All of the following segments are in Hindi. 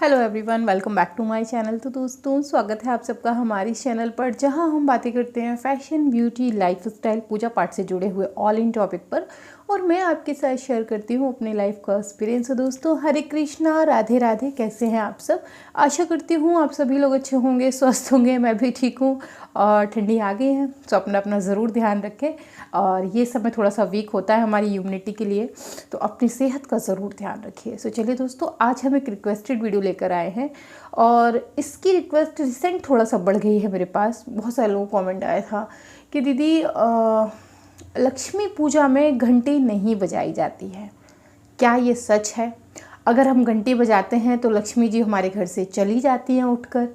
Hello everyone, welcome back to my channel. तो दोस्तों, स्वागत है आप सबका हमारे चैनल पर, जहां हम बातें करते हैं फैशन, ब्यूटी, लाइफस्टाइल, पूजा पाठ से जुड़े हुए ऑल इन टॉपिक पर। और मैं आपके साथ शेयर करती हूं अपने लाइफ का एक्सपीरियंस। तो दोस्तों, हरे कृष्णा, राधे राधे। कैसे हैं आप सब? आशा करती हूँ आप सभी लोग अच्छे होंगे, स्वस्थ होंगे। मैं भी ठीक हूँ। और ठंडी आ गई है तो अपना अपना ज़रूर ध्यान रखें। और ये समय थोड़ा सा वीक होता है हमारी इम्यूनिटी के लिए, तो अपनी सेहत का ज़रूर ध्यान रखिए। सो चलिए दोस्तों, आज हम एक रिक्वेस्टेड वीडियो लेकर आए हैं। और इसकी रिक्वेस्ट रिसेंट थोड़ा सा बढ़ गई है मेरे पास। बहुत सारे लोगों को कमेंट आया था कि दीदी लक्ष्मी पूजा में घंटी नहीं बजाई जाती है, क्या ये सच है? अगर हम घंटी बजाते हैं तो लक्ष्मी जी हमारे घर से चली जाती हैं उठकर,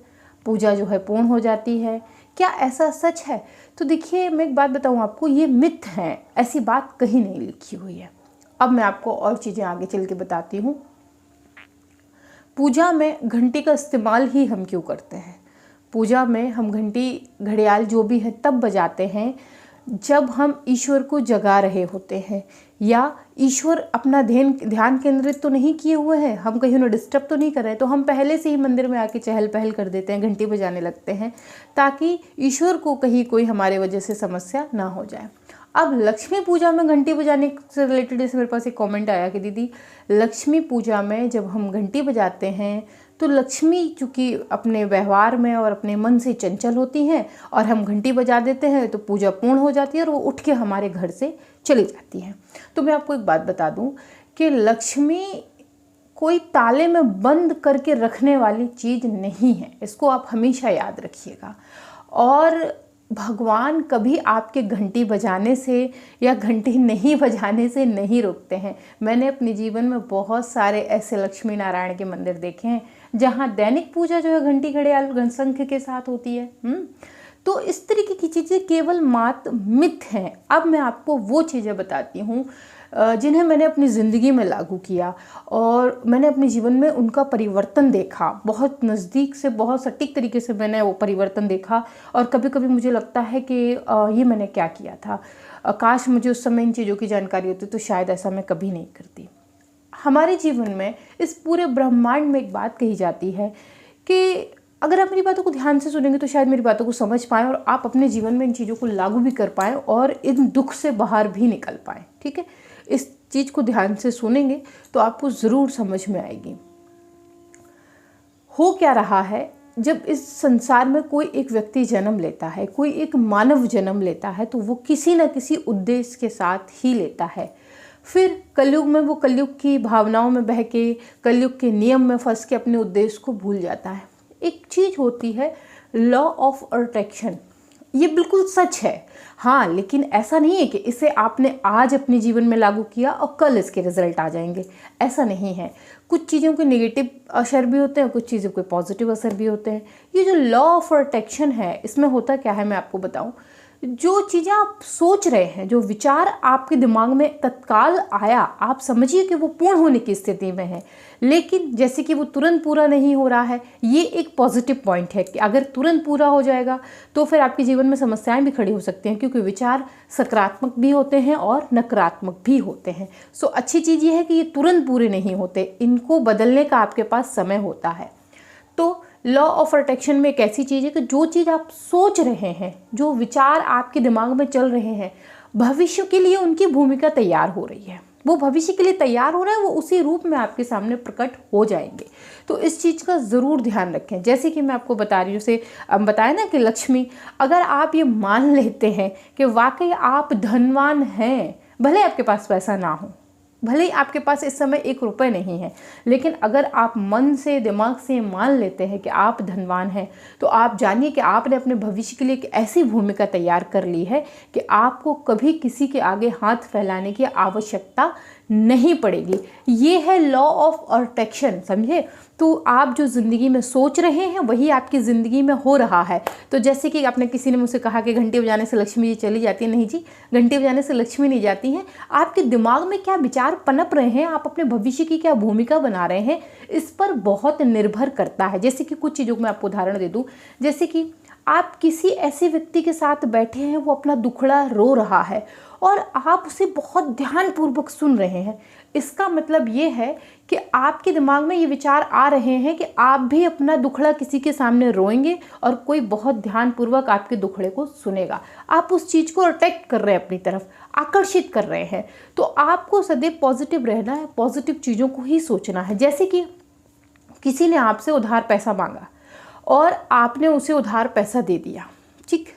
पूजा जो है पूर्ण हो जाती है। क्या ऐसा सच है? तो देखिए, मैं एक बात बताऊं आपको, ये मिथ है, ऐसी बात कहीं नहीं लिखी हुई है। अब मैं आपको और चीज़ें आगे चल के बताती हूँ। पूजा में घंटी का इस्तेमाल ही हम क्यों करते हैं? पूजा में हम घंटी, घड़ियाल जो भी है तब बजाते हैं जब हम ईश्वर को जगा रहे होते हैं, या ईश्वर अपना ध्यान केंद्रित तो नहीं किए हुए हैं, हम कहीं उन्हें डिस्टर्ब तो नहीं कर रहे हैं, तो हम पहले से ही मंदिर में आके चहल पहल कर देते हैं, घंटी बजाने लगते हैं, ताकि ईश्वर को कहीं कोई हमारे वजह से समस्या ना हो जाए। अब लक्ष्मी पूजा में घंटी बजाने से रिलेटेड जैसे मेरे पास एक कमेंट आया कि दीदी लक्ष्मी पूजा में जब हम घंटी बजाते हैं तो लक्ष्मी चूँकि अपने व्यवहार में और अपने मन से चंचल होती हैं, और हम घंटी बजा देते हैं तो पूजा पूर्ण हो जाती है और वो उठ के हमारे घर से चली जाती हैं। तो मैं आपको एक बात बता दूं कि लक्ष्मी कोई ताले में बंद करके रखने वाली चीज़ नहीं है, इसको आप हमेशा याद रखिएगा। और भगवान कभी आपके घंटी बजाने से या घंटी नहीं बजाने से नहीं रोकते हैं। मैंने अपने जीवन में बहुत सारे ऐसे लक्ष्मी नारायण के मंदिर देखे हैं जहाँ दैनिक पूजा जो है घंटी घड़ियाल शंख के साथ होती है। तो इस तरीके की चीज़ें केवल मात्र मिथ हैं। अब मैं आपको वो चीज़ें बताती हूँ जिन्हें मैंने अपनी ज़िंदगी में लागू किया, और मैंने अपने जीवन में उनका परिवर्तन देखा। बहुत नज़दीक से, बहुत सटीक तरीके से मैंने वो परिवर्तन देखा। और कभी कभी मुझे लगता है कि ये मैंने क्या किया था, काश मुझे उस समय इन चीज़ों की जानकारी होती तो शायद ऐसा मैं कभी नहीं करती। हमारे जीवन में, इस पूरे ब्रह्मांड में एक बात कही जाती है कि अगर आप मेरी बातों को ध्यान से सुनेंगे तो शायद मेरी बातों को समझ पाएँ और आप अपने जीवन में इन चीज़ों को लागू भी कर पाएँ और इन दुख से बाहर भी निकल पाएँ। ठीक है, इस चीज़ को ध्यान से सुनेंगे तो आपको ज़रूर समझ में आएगी। हो क्या रहा है, जब इस संसार में कोई एक व्यक्ति जन्म लेता है, कोई एक मानव जन्म लेता है, तो वो किसी न किसी उद्देश्य के साथ ही लेता है। फिर कलयुग में वो कलयुग की भावनाओं में बह के, कलयुग के नियम में फंस के अपने उद्देश्य को भूल जाता है। एक चीज़ होती है लॉ ऑफ अट्रैक्शन, ये बिल्कुल सच है। हाँ, लेकिन ऐसा नहीं है कि इसे आपने आज अपने जीवन में लागू किया और कल इसके रिजल्ट आ जाएंगे, ऐसा नहीं है। कुछ चीज़ों के नेगेटिव असर भी होते हैं, कुछ चीज़ों के पॉजिटिव असर भी होते हैं। ये जो लॉ ऑफ अट्रैक्शन है, इसमें होता क्या है मैं आपको बताऊं। जो चीज़ें आप सोच रहे हैं, जो विचार आपके दिमाग में तत्काल आया, आप समझिए कि वो पूर्ण होने की स्थिति में है, लेकिन जैसे कि वो तुरंत पूरा नहीं हो रहा है। ये एक पॉजिटिव पॉइंट है कि अगर तुरंत पूरा हो जाएगा तो फिर आपके जीवन में समस्याएं भी खड़ी हो सकती हैं, क्योंकि विचार सकारात्मक भी होते हैं और नकारात्मक भी होते हैं। सो अच्छी चीज़ ये है कि ये तुरंत पूरे नहीं होते, इनको बदलने का आपके पास समय होता है। तो लॉ ऑफ अट्रैक्शन में एक ऐसी चीज़ है कि जो चीज़ आप सोच रहे हैं, जो विचार आपके दिमाग में चल रहे हैं, भविष्य के लिए उनकी भूमिका तैयार हो रही है। वो भविष्य के लिए तैयार हो रहा है, वो उसी रूप में आपके सामने प्रकट हो जाएंगे। तो इस चीज़ का ज़रूर ध्यान रखें। जैसे कि मैं आपको बता रही हूँ, जैसे बताया ना कि लक्ष्मी, अगर आप ये मान लेते हैं कि वाकई आप धनवान हैं, भले आपके पास पैसा ना हो, भले ही आपके पास इस समय 1 रुपये नहीं है, लेकिन अगर आप मन से, दिमाग से मान लेते हैं कि आप धनवान हैं, तो आप जानिए कि आपने अपने भविष्य के लिए एक ऐसी भूमिका तैयार कर ली है कि आपको कभी किसी के आगे हाथ फैलाने की आवश्यकता नहीं पड़ेगी। ये है लॉ ऑफ अट्रैक्शन, समझे? तो आप जो ज़िंदगी में सोच रहे हैं वही आपकी ज़िंदगी में हो रहा है। तो जैसे कि आपने, किसी ने मुझसे कहा कि घंटी बजाने से लक्ष्मी जी चली जाती है। नहीं जी, घंटी बजाने से लक्ष्मी नहीं जाती हैं। आपके दिमाग में क्या विचार पनप रहे हैं, आप अपने भविष्य की क्या भूमिका बना रहे हैं, इस पर बहुत निर्भर करता है। जैसे कि कुछ चीज़ों को मैं आपको उदाहरण दे दूँ। जैसे कि आप किसी ऐसे व्यक्ति के साथ बैठे हैं, वो अपना दुखड़ा रो रहा है और आप उसे बहुत ध्यानपूर्वक सुन रहे हैं। इसका मतलब ये है कि आपके दिमाग में ये विचार आ रहे हैं कि आप भी अपना दुखड़ा किसी के सामने रोएंगे और कोई बहुत ध्यानपूर्वक आपके दुखड़े को सुनेगा। आप उस चीज़ को अट्रैक्ट कर रहे हैं, अपनी तरफ आकर्षित कर रहे हैं। तो आपको सदैव पॉजिटिव रहना है, पॉजिटिव चीज़ों को ही सोचना है। जैसे कि किसी ने आपसे उधार पैसा मांगा और आपने उसे उधार पैसा दे दिया, ठीक।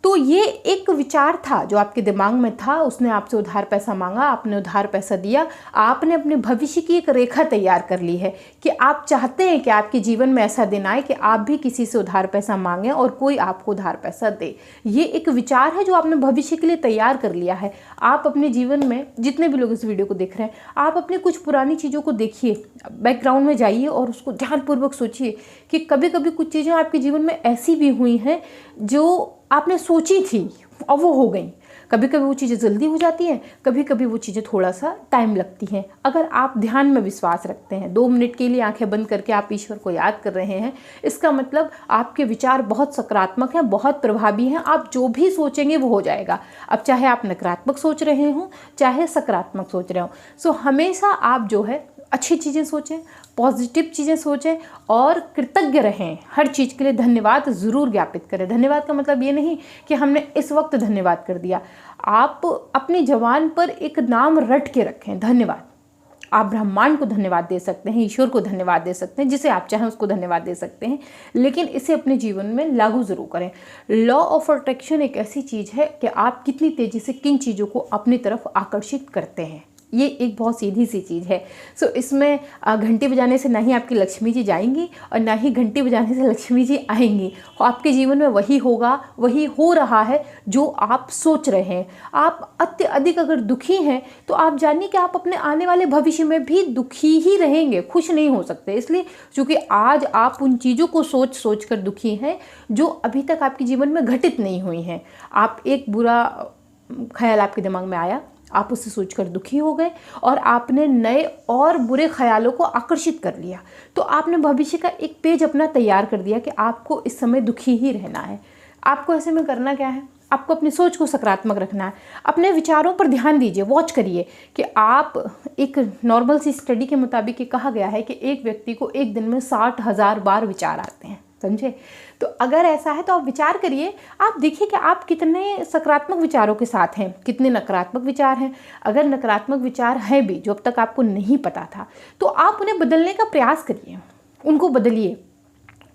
तो ये एक विचार था जो आपके दिमाग में था। उसने आपसे उधार पैसा मांगा, आपने उधार पैसा दिया, आपने अपने भविष्य की एक रेखा तैयार कर ली है कि आप चाहते हैं कि आपके जीवन में ऐसा दिन आए कि आप भी किसी से उधार पैसा मांगें और कोई आपको उधार पैसा दे। ये एक विचार है जो आपने भविष्य के लिए तैयार कर लिया है। आप अपने जीवन में, जितने भी लोग इस वीडियो को देख रहे हैं, आप अपनी कुछ पुरानी चीज़ों को देखिए, बैकग्राउंड में जाइए और उसको ध्यानपूर्वक सोचिए कि कभी कभी कुछ चीज़ें आपके जीवन में ऐसी भी हुई हैं जो आपने सोची थी और वो हो गई। कभी कभी वो चीज़ें जल्दी हो जाती हैं, कभी कभी वो चीज़ें थोड़ा सा टाइम लगती हैं। अगर आप ध्यान में विश्वास रखते हैं, 2 मिनट के लिए आंखें बंद करके आप ईश्वर को याद कर रहे हैं, इसका मतलब आपके विचार बहुत सकारात्मक हैं, बहुत प्रभावी हैं। आप जो भी सोचेंगे वो हो जाएगा। अब चाहे आप नकारात्मक सोच रहे हों, चाहे सकारात्मक सोच रहे हों। सो हमेशा आप जो है अच्छी चीज़ें सोचें, पॉजिटिव चीज़ें सोचें और कृतज्ञ रहें। हर चीज़ के लिए धन्यवाद ज़रूर ज्ञापित करें। धन्यवाद का मतलब ये नहीं कि हमने इस वक्त धन्यवाद कर दिया। आप अपनी ज़बान पर एक नाम रट के रखें, धन्यवाद। आप ब्रह्मांड को धन्यवाद दे सकते हैं, ईश्वर को धन्यवाद दे सकते हैं, जिसे आप चाहें उसको धन्यवाद दे सकते हैं, लेकिन इसे अपने जीवन में लागू ज़रूर करें। लॉ ऑफ अट्रैक्शन एक ऐसी चीज़ है कि आप कितनी तेज़ी से किन चीज़ों को अपनी तरफ आकर्षित करते हैं। ये एक बहुत सीधी सी चीज़ है। सो इसमें घंटी बजाने से ना ही आपकी लक्ष्मी जी जाएंगी और ना ही घंटी बजाने से लक्ष्मी जी आएंगी। आपके जीवन में वही होगा, वही हो रहा है जो आप सोच रहे हैं। आप अत्यधिक अगर दुखी हैं तो आप जानिए कि आप अपने आने वाले भविष्य में भी दुखी ही रहेंगे, खुश नहीं हो सकते। इसलिए क्योंकि आज आप उन चीज़ों को सोच सोच कर दुखी हैं जो अभी तक आपके जीवन में घटित नहीं हुई हैं। आप एक बुरा ख्याल आपके दिमाग में आया, आप उससे सोचकर दुखी हो गए और आपने नए और बुरे ख्यालों को आकर्षित कर लिया। तो आपने भविष्य का एक पेज अपना तैयार कर दिया कि आपको इस समय दुखी ही रहना है। आपको ऐसे में करना क्या है? आपको अपनी सोच को सकारात्मक रखना है। अपने विचारों पर ध्यान दीजिए, वॉच करिए कि आप, एक नॉर्मल सी स्टडी के मुताबिक ये कहा गया है कि एक व्यक्ति को एक दिन में 60,000 बार विचार आते हैं, समझे? तो अगर ऐसा है तो आप विचार करिए, आप देखिए कि आप कितने सकारात्मक विचारों के साथ हैं, कितने नकारात्मक विचार हैं। अगर नकारात्मक विचार हैं भी जो अब तक आपको नहीं पता था, तो आप उन्हें बदलने का प्रयास करिए, उनको बदलिए,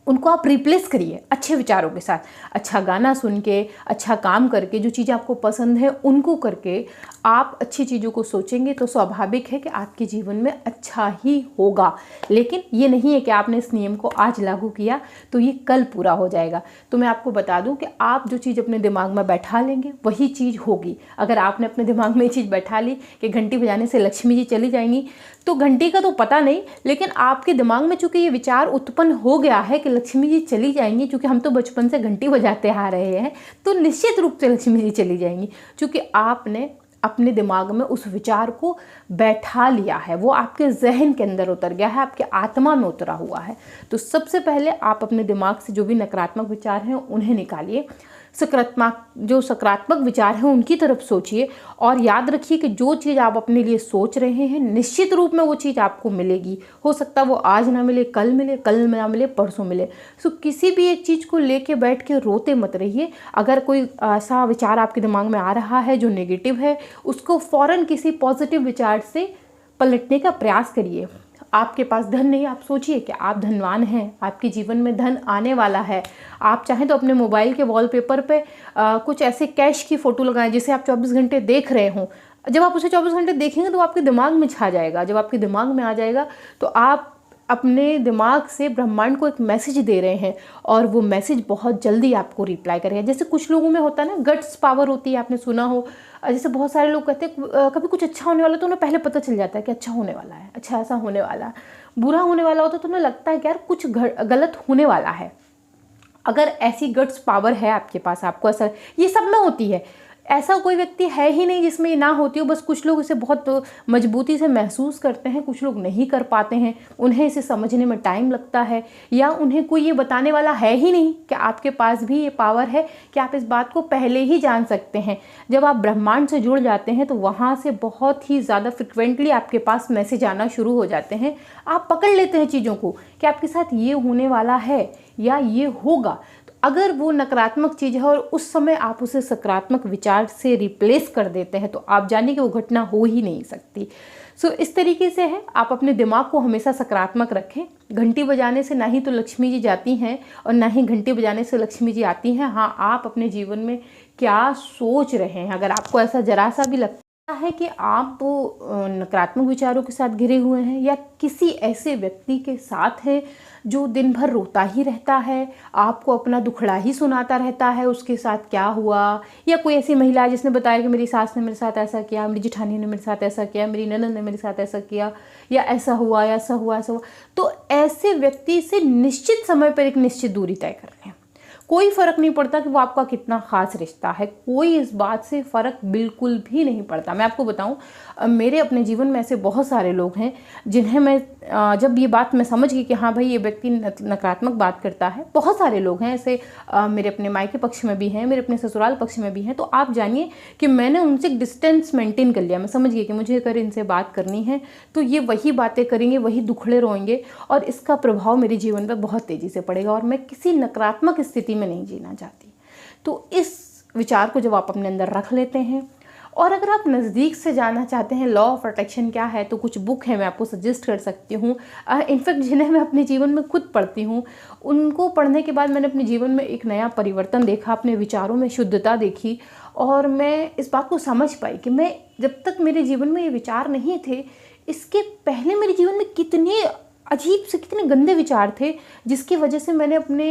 उनको आप रिप्लेस करिए अच्छे विचारों के साथ। अच्छा गाना सुन के, अच्छा काम करके, जो चीज़ें आपको पसंद है उनको करके आप अच्छी चीज़ों को सोचेंगे तो स्वाभाविक है कि आपके जीवन में अच्छा ही होगा। लेकिन ये नहीं है कि आपने इस नियम को आज लागू किया तो ये कल पूरा हो जाएगा। तो मैं आपको बता दूं कि आप जो चीज़ अपने दिमाग में बैठा लेंगे वही चीज़ होगी। अगर आपने अपने दिमाग में ये चीज़ बैठा ली कि घंटी बजाने से लक्ष्मी जी चली जाएंगी, तो घंटी का तो पता नहीं, लेकिन आपके दिमाग में चूंकि ये विचार उत्पन्न हो गया है कि लक्ष्मी जी चली जाएंगी, क्योंकि हम तो बचपन से घंटी बजाते आ रहे हैं, तो निश्चित रूप से लक्ष्मी जी चली जाएंगी, क्योंकि आपने अपने दिमाग में उस विचार को बैठा लिया है, वो आपके जहन के अंदर उतर गया है, आपके आत्मा में उतरा हुआ है। तो सबसे पहले आप अपने दिमाग से जो भी नकारात्मक विचार हैं उन्हें निकालिए, सकारात्मक विचार हैं उनकी तरफ सोचिए, और याद रखिए कि जो चीज़ आप अपने लिए सोच रहे हैं निश्चित रूप में वो चीज़ आपको मिलेगी। हो सकता है वो आज ना मिले, कल मिले, कल ना मिले, परसों मिले। सो किसी भी एक चीज़ को लेके बैठ के रोते मत रहिए। अगर कोई ऐसा विचार आपके दिमाग में आ रहा है जो नेगेटिव है, उसको फ़ौरन किसी पॉजिटिव विचार से पलटने का प्रयास करिए। आपके पास धन नहीं, आप सोचिए कि आप धनवान हैं, आपके जीवन में धन आने वाला है। आप चाहें तो अपने मोबाइल के वॉलपेपर पे कुछ ऐसे कैश की फ़ोटो लगाएं जिसे आप 24 घंटे देख रहे हों। जब आप उसे 24 घंटे देखेंगे तो आपके दिमाग में छा जाएगा। जब आपके दिमाग में आ जाएगा तो आप अपने दिमाग से ब्रह्मांड को एक मैसेज दे रहे हैं और वो मैसेज बहुत जल्दी आपको रिप्लाई करेगा। जैसे कुछ लोगों में होता है ना, गट्स पावर होती है, आपने सुना हो। जैसे बहुत सारे लोग कहते हैं कभी कुछ अच्छा होने वाला तो उन्हें पहले पता चल जाता है कि अच्छा होने वाला है, अच्छा ऐसा होने वाला है। बुरा होने वाला होता तो उन्हें लगता है कि यार कुछ गलत होने वाला है। अगर ऐसी गट्स पावर है आपके पास, आपको ऐसा, ये सब में होती है। ऐसा कोई व्यक्ति है ही नहीं जिसमें ये ना होती हो। बस कुछ लोग इसे बहुत मजबूती से महसूस करते हैं, कुछ लोग नहीं कर पाते हैं, उन्हें इसे समझने में टाइम लगता है, या उन्हें कोई ये बताने वाला है ही नहीं कि आपके पास भी ये पावर है कि आप इस बात को पहले ही जान सकते हैं। जब आप ब्रह्मांड से जुड़ जाते हैं तो वहाँ से बहुत ही ज़्यादा फ्रिक्वेंटली आपके पास मैसेज आना शुरू हो जाते हैं। आप पकड़ लेते हैं चीज़ों को कि आपके साथ ये होने वाला है या ये होगा। अगर वो नकारात्मक चीज़ है और उस समय आप उसे सकारात्मक विचार से रिप्लेस कर देते हैं तो आप जानिए कि वो घटना हो ही नहीं सकती। सो इस तरीके से है, आप अपने दिमाग को हमेशा सकारात्मक रखें। घंटी बजाने से ना ही तो लक्ष्मी जी जाती हैं और ना ही घंटी बजाने से लक्ष्मी जी आती हैं। हाँ, आप अपने जीवन में क्या सोच रहे हैं, अगर आपको ऐसा जरा सा भी लगता है कि आप नकारात्मक विचारों के साथ घिरे हुए हैं या किसी ऐसे व्यक्ति के साथ हैं जो दिन भर रोता ही रहता है, आपको अपना दुखड़ा ही सुनाता रहता है, उसके साथ क्या हुआ, या कोई ऐसी महिला है जिसने बताया कि मेरी सास ने मेरे साथ ऐसा किया, मेरी जेठानी ने मेरे साथ ऐसा किया, मेरी ननद ने मेरे साथ ऐसा किया, या ऐसा हुआ या ऐसा हुआ ऐसा हुआ, तो ऐसे व्यक्ति से निश्चित समय पर एक निश्चित दूरी तय कर लें। कोई फ़र्क नहीं पड़ता कि वो आपका कितना ख़ास रिश्ता है, कोई इस बात से फ़र्क बिल्कुल भी नहीं पड़ता। मैं आपको बताऊं, मेरे अपने जीवन में ऐसे बहुत सारे लोग हैं जिन्हें मैं जब ये बात मैं समझ गई कि हाँ भाई ये व्यक्ति नकारात्मक बात करता है, बहुत सारे लोग हैं ऐसे, मेरे अपने मायके पक्ष में भी हैं, मेरे अपने ससुराल पक्ष में भी हैं, तो आप जानिए कि मैंने उनसे एक डिस्टेंस मेंटेन कर लिया। मैं समझ गई कि मुझे अगर इनसे बात करनी है तो ये वही बातें करेंगे, वही दुखड़े रोएंगे और इसका प्रभाव मेरे जीवन पर बहुत तेज़ी से पड़ेगा और मैं किसी नकारात्मक स्थिति में नहीं जीना चाहती। तो इस विचार को जब आप अपने अंदर रख लेते हैं, और अगर आप नज़दीक से जानना चाहते हैं लॉ ऑफ अट्रैक्शन क्या है, तो कुछ बुक है मैं आपको सजेस्ट कर सकती हूँ। इनफैक्ट जिन्हें मैं अपने जीवन में खुद पढ़ती हूँ, उनको पढ़ने के बाद मैंने अपने जीवन में एक नया परिवर्तन देखा, अपने विचारों में शुद्धता देखी, और मैं इस बात को समझ पाई कि मैं जब तक मेरे जीवन में ये विचार नहीं थे, इसके पहले मेरे जीवन में कितने अजीब से, कितने गंदे विचार थे जिसकी वजह से मैंने अपने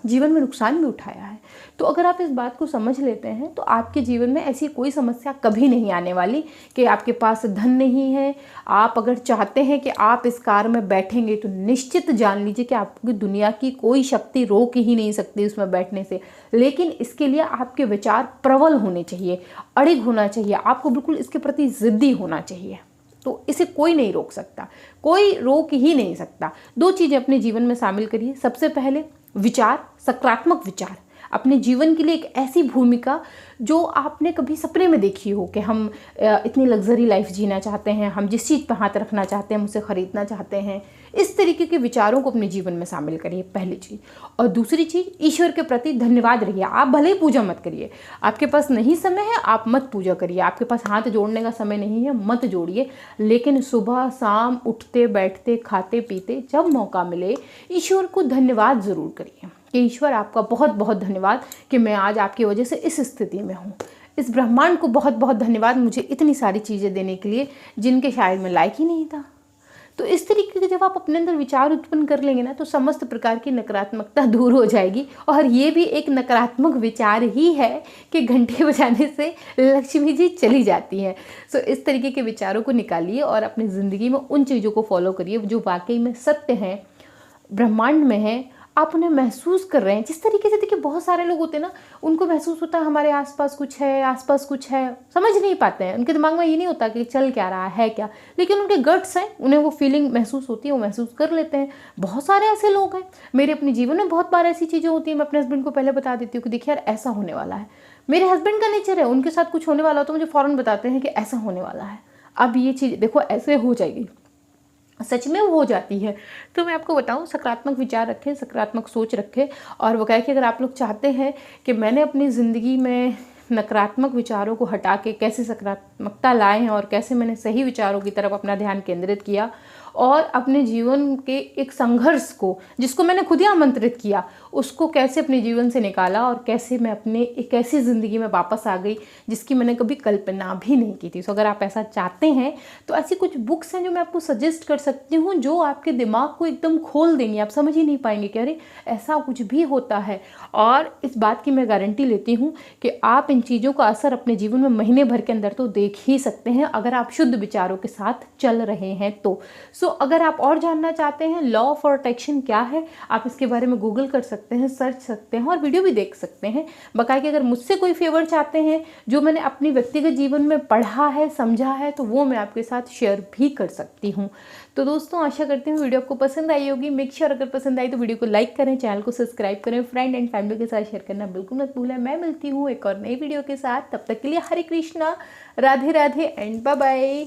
जीवन में नुकसान भी उठाया है। तो अगर आप इस बात को समझ लेते हैं तो आपके जीवन में ऐसी कोई समस्या कभी नहीं आने वाली कि आपके पास धन नहीं है। आप अगर चाहते हैं कि आप इस कार में बैठेंगे तो निश्चित जान लीजिए कि आपकी दुनिया की कोई शक्ति रोक ही नहीं सकती उसमें बैठने से। लेकिन इसके लिए आपके विचार प्रबल होने चाहिए, अड़िग होना चाहिए, आपको बिल्कुल इसके प्रति ज़िद्दी होना चाहिए। तो इसे कोई नहीं रोक सकता, कोई रोक ही नहीं सकता। दो चीज़ें अपने जीवन में शामिल करिए। सबसे पहले विचार, सकारात्मक विचार, अपने जीवन के लिए एक ऐसी भूमिका जो आपने कभी सपने में देखी हो कि हम इतनी लग्जरी लाइफ जीना चाहते हैं, हम जिस चीज़ पर हाथ रखना चाहते हैं, हम उसे ख़रीदना चाहते हैं। इस तरीके के विचारों को अपने जीवन में शामिल करिए, पहली चीज़। और दूसरी चीज़, ईश्वर के प्रति धन्यवाद रहिए। आप भले ही पूजा मत करिए, आपके पास नहीं समय है आप मत पूजा करिए, आपके पास हाथ जोड़ने का समय नहीं है मत जोड़िए, लेकिन सुबह शाम उठते बैठते खाते पीते जब मौका मिले ईश्वर को धन्यवाद ज़रूर करिए कि ईश्वर आपका बहुत बहुत धन्यवाद कि मैं आज आपकी वजह से इस स्थिति में हूँ। इस ब्रह्मांड को बहुत बहुत धन्यवाद मुझे इतनी सारी चीज़ें देने के लिए जिनके शायद मैं लायक ही नहीं था। तो इस तरीके के जब आप अपने अंदर विचार उत्पन्न कर लेंगे ना, तो समस्त प्रकार की नकारात्मकता दूर हो जाएगी। और ये भी एक नकारात्मक विचार ही है कि घंटे बजाने से लक्ष्मी जी चली जाती हैं। सो इस तरीके के विचारों को निकालिए और अपनी ज़िंदगी में उन चीज़ों को फॉलो करिए जो वाकई में सत्य हैं, ब्रह्मांड में है, आप उन्हें महसूस कर रहे हैं। जिस तरीके से देखिए बहुत सारे लोग होते हैं ना, उनको महसूस होता है हमारे आसपास कुछ है, आसपास कुछ है, समझ नहीं पाते हैं, उनके दिमाग में ये नहीं होता कि चल क्या रहा है क्या, लेकिन उनके गट्स हैं, उन्हें वो फीलिंग महसूस होती है, वो महसूस कर लेते हैं। बहुत सारे ऐसे लोग हैं, मेरे अपने जीवन में बहुत बार ऐसी चीज़ें होती हैं। मैं अपने हस्बैंड को पहले बता देती हूँ कि देखिए यार ऐसा होने वाला है। मेरे हस्बैंड का नेचर है, उनके साथ कुछ होने वाला हो तो मुझे फ़ौरन बताते हैं कि ऐसा होने वाला है, अब ये चीज़ देखो ऐसे हो जाएगी, सच में वो हो जाती है। तो मैं आपको बताऊं, सकारात्मक विचार रखें, सकारात्मक सोच रखें। और वो कहे कि अगर आप लोग चाहते हैं कि मैंने अपनी ज़िंदगी में नकारात्मक विचारों को हटा के कैसे सकारात्मकता लाए हैं और कैसे मैंने सही विचारों की तरफ अपना ध्यान केंद्रित किया और अपने जीवन के एक संघर्ष को, जिसको मैंने खुद ही आमंत्रित किया, उसको कैसे अपने जीवन से निकाला और कैसे मैं अपने एक ऐसी ज़िंदगी में वापस आ गई जिसकी मैंने कभी कल्पना भी नहीं की थी। तो अगर आप ऐसा चाहते हैं तो ऐसी कुछ बुक्स हैं जो मैं आपको सजेस्ट कर सकती हूँ, जो आपके दिमाग को एकदम खोल देंगी। आप समझ ही नहीं पाएंगे कि अरे ऐसा कुछ भी होता है। और इस बात की मैं गारंटी लेती हूँ कि आप इन चीज़ों का असर अपने जीवन में महीने भर के अंदर तो देख ही सकते हैं, अगर आप शुद्ध विचारों के साथ चल रहे हैं तो। सो अगर आप और जानना चाहते हैं लॉ ऑफ अट्रैक्शन क्या है, आप इसके बारे में गूगल कर सकते हैं, सर्च सकते हैं और वीडियो भी देख सकते हैं। बाकायदा अगर मुझसे कोई फेवर चाहते हैं जो मैंने अपनी व्यक्तिगत जीवन में पढ़ा है, समझा है, तो वो मैं आपके साथ शेयर भी कर सकती हूँ। तो दोस्तों आशा करती हूँ वीडियो आपको पसंद आई होगी। मेक श्योर अगर पसंद आई तो वीडियो को लाइक करें, चैनल को सब्सक्राइब करें, फ्रेंड एंड फैमिली के साथ शेयर करना बिल्कुल मत भूलें। मैं मिलती हूँ एक और नई वीडियो के साथ, तब तक के लिए Hare Krishna, Radhe Radhe and bye bye.